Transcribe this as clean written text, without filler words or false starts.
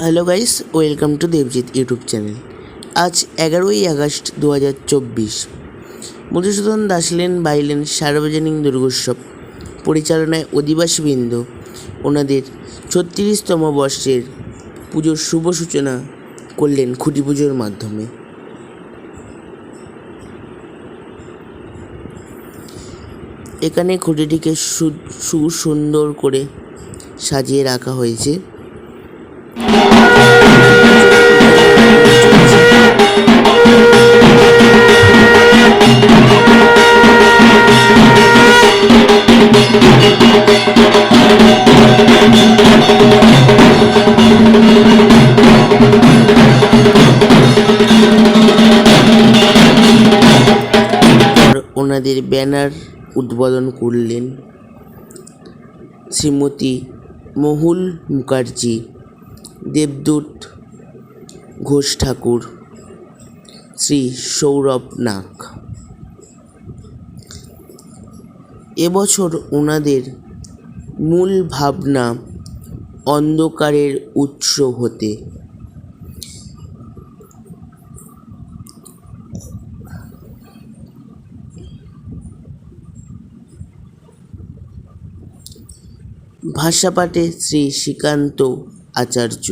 Hello guys, welcome to Debjit YouTube channel. আজ 11ই August 2024। Madhusudan Das lane bylane সার্বজনীন দুর্গোৎসব পরিচালনায় অধিবাসীবৃন্দ ওনাদের 36তম বর্ষের পুজোর শুভ সূচনা করলেন খুঁটি পুজোর মাধ্যমে। এখানে খুঁটিটিকে সুন্দর করে সাজিয়ে রাখা হয়েছে। ওনাদের ব্যানার উদ্বোধন করলেন শ্রীমতী মহুল মুখার্জি, দেবদূত ঘোষ ঠাকুর, শ্রী সৌরভ নাগ। এবছর ওনাদের মূল ভাবনা অন্ধকারের উৎস হতে। ভাষাপাঠে শ্রী শ্রীকান্ত আচার্য।